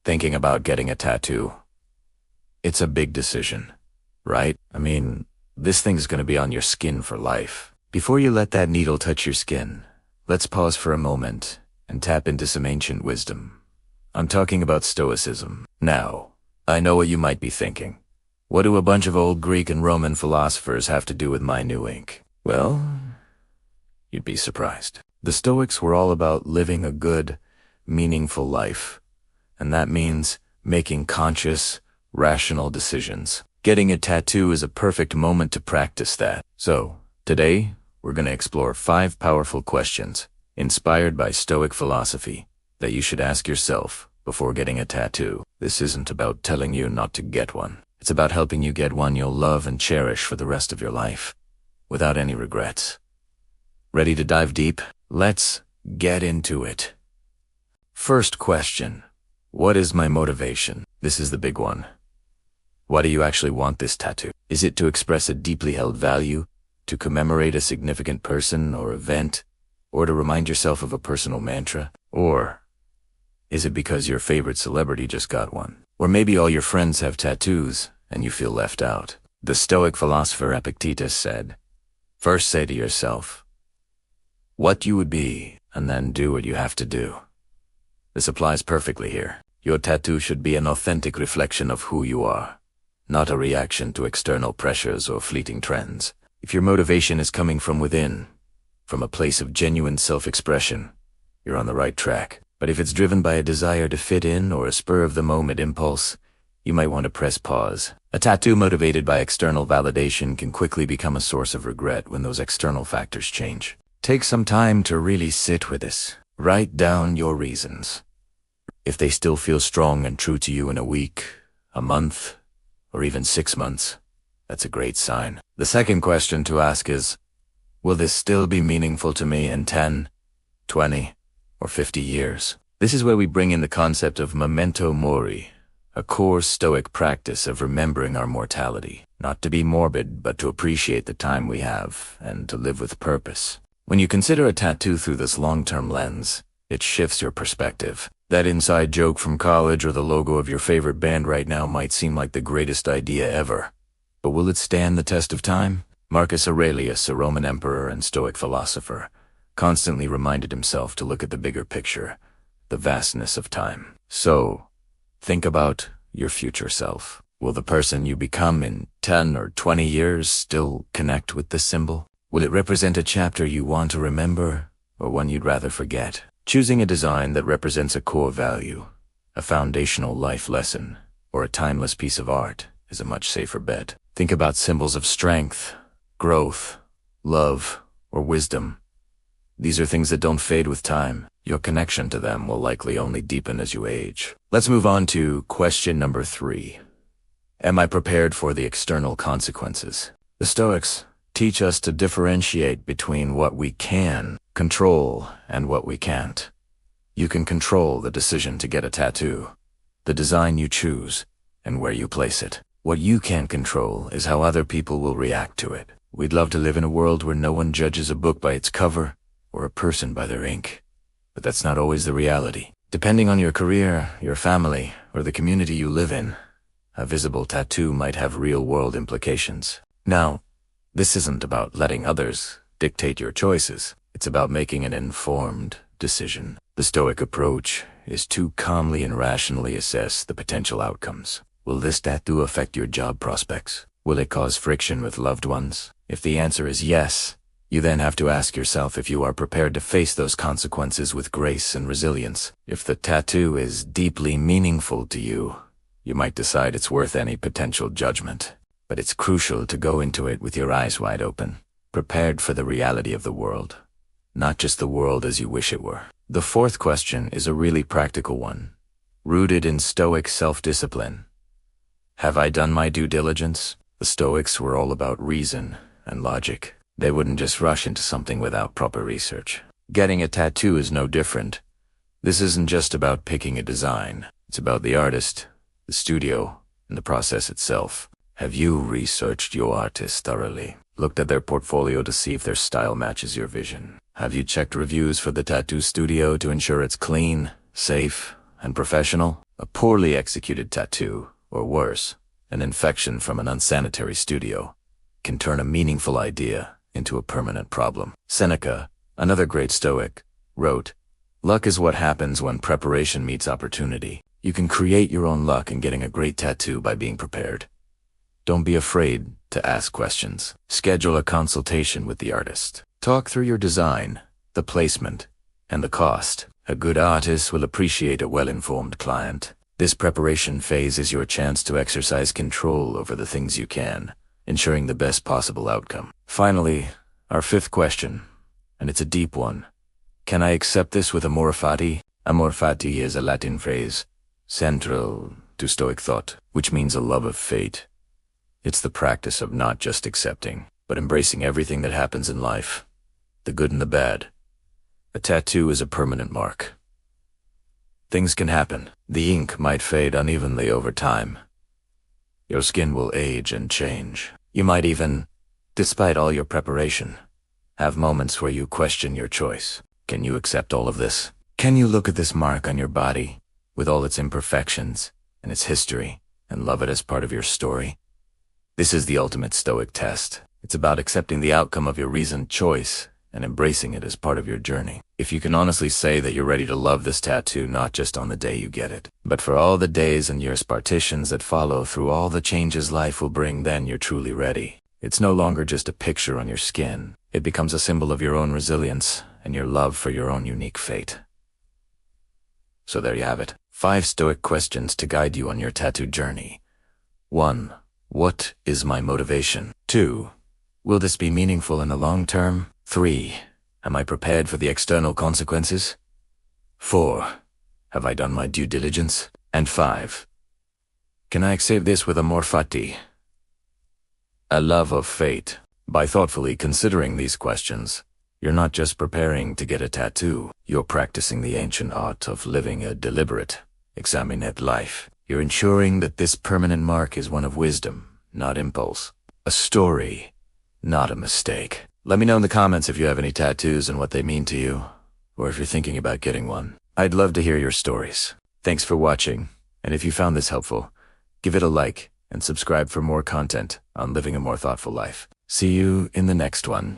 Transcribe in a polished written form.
Thinking about getting a tattoo. It's a big decision, right? I mean, this thing's gonna be on your skin for life. Before you let that needle touch your skin, let's pause for a moment and tap into some ancient wisdom. I'm talking about Stoicism. Now, I know what you might be thinking. What do a bunch of old Greek and Roman philosophers have to do with my new ink? Well, you'd be surprised. The Stoics were all about living a good, meaningful life. And that means making conscious, rational decisions. Getting a tattoo is a perfect moment to practice that. So, today, we're going to explore 5 powerful questions inspired by Stoic philosophy that you should ask yourself before getting a tattoo. This isn't about telling you not to get one. It's about helping you get one you'll love and cherish for the rest of your life, without any regrets. Ready to dive deep? Let's get into it. First question. What is my motivation? This is the big one. Why do you actually want this tattoo? Is it to express a deeply held value, to commemorate a significant person or event, or to remind yourself of a personal mantra? Or is it because your favorite celebrity just got one? Or maybe all your friends have tattoos and you feel left out. The Stoic philosopher Epictetus said, "First say to yourself what you would be, and then do what you have to do." This applies perfectly here. Your tattoo should be an authentic reflection of who you are, not a reaction to external pressures or fleeting trends. If your motivation is coming from within, from a place of genuine self-expression, you're on the right track. But if it's driven by a desire to fit in or a spur-of-the-moment impulse, you might want to press pause. A tattoo motivated by external validation can quickly become a source of regret when those external factors change. Take some time to really sit with this. Write down your reasons. If they still feel strong and true to you in a week, a month, or even 6 months, that's a great sign. The second question to ask is, will this still be meaningful to me in 10, 20, or 50 years? This is where we bring in the concept of memento mori, a core Stoic practice of remembering our mortality, not to be morbid, but to appreciate the time we have and to live with purpose. When you consider a tattoo through this long-term lens, it shifts your perspective. That inside joke from college or the logo of your favorite band right now might seem like the greatest idea ever. But will it stand the test of time? Marcus Aurelius, a Roman emperor and Stoic philosopher, constantly reminded himself to look at the bigger picture, the vastness of time. So, think about your future self. Will the person you become in 10 or 20 years still connect with this symbol? Will it represent a chapter you want to remember, or one you'd rather forget? Choosing a design that represents a core value, a foundational life lesson, or a timeless piece of art is a much safer bet. Think about symbols of strength, growth, love, or wisdom. These are things that don't fade with time. Your connection to them will likely only deepen as you age. Let's move on to question number 3. Am I prepared for the external consequences? The Stoics teach us to differentiate between what we can control and what we can't. You can control the decision to get a tattoo, the design you choose, and where you place it. What you can't control is how other people will react to it. We'd love to live in a world where no one judges a book by its cover or a person by their ink. But that's not always the reality. Depending on your career, your family, or the community you live in, a visible tattoo might have real-world implications. Now, this isn't about letting others dictate your choices. It's about making an informed decision. The Stoic approach is to calmly and rationally assess the potential outcomes. Will this tattoo affect your job prospects? Will it cause friction with loved ones? If the answer is yes, you then have to ask yourself if you are prepared to face those consequences with grace and resilience. If the tattoo is deeply meaningful to you, you might decide it's worth any potential judgment. But it's crucial to go into it with your eyes wide open, prepared for the reality of the world, not just the world as you wish it were. The fourth question is a really practical one, rooted in Stoic self-discipline. Have I done my due diligence? The Stoics were all about reason and logic. They wouldn't just rush into something without proper research. Getting a tattoo is no different. This isn't just about picking a design. It's about the artist, the studio, and the process itself. Have you researched your artist thoroughly? Looked at their portfolio to see if their style matches your vision? Have you checked reviews for the tattoo studio to ensure it's clean, safe, And professional? A poorly executed tattoo, or worse, an infection from an unsanitary studio, can turn a meaningful idea into a permanent problem. Seneca, another great Stoic, wrote, "Luck is what happens when preparation meets opportunity." You can create your own luck in getting a great tattoo by being prepared. Don't be afraid to ask questions. Schedule a consultation with the artist. Talk through your design, the placement, and the cost. A good artist will appreciate a well-informed client. This preparation phase is your chance to exercise control over the things you can, ensuring the best possible outcome. Finally, our fifth question, and it's a deep one. Can I accept this with amor fati? Amor fati is a Latin phrase, central to Stoic thought, which means a love of fate. It's the practice of not just accepting, but embracing everything that happens in life, the good and the bad. A tattoo is a permanent mark. Things can happen. The ink might fade unevenly over time. Your skin will age and change. You might even, despite all your preparation, have moments where you question your choice. Can you accept all of this? Can you look at this mark on your body, with all its imperfections and its history, and love it as part of your story? This is the ultimate Stoic test. It's about accepting the outcome of your reasoned choice and embracing it as part of your journey. If you can honestly say that you're ready to love this tattoo not just on the day you get it, but for all the days and years partitions that follow through all the changes life will bring, then you're truly ready. It's no longer just a picture on your skin. It becomes a symbol of your own resilience and your love for your own unique fate. So there you have it. 5 Stoic questions to guide you on your tattoo journey. 1. What is my motivation? 2. Will this be meaningful in the long term? 3. Am I prepared for the external consequences? 4. Have I done my due diligence? And 5. Can I accept this with amor fati? A love of fate. By thoughtfully considering these questions, you're not just preparing to get a tattoo, you're practicing the ancient art of living a deliberate, examinate life. You're ensuring that this permanent mark is one of wisdom, not impulse. A story, not a mistake. Let me know in the comments if you have any tattoos and what they mean to you, or if you're thinking about getting one. I'd love to hear your stories. Thanks for watching, and if you found this helpful, give it a like and subscribe for more content on living a more thoughtful life. See you in the next one.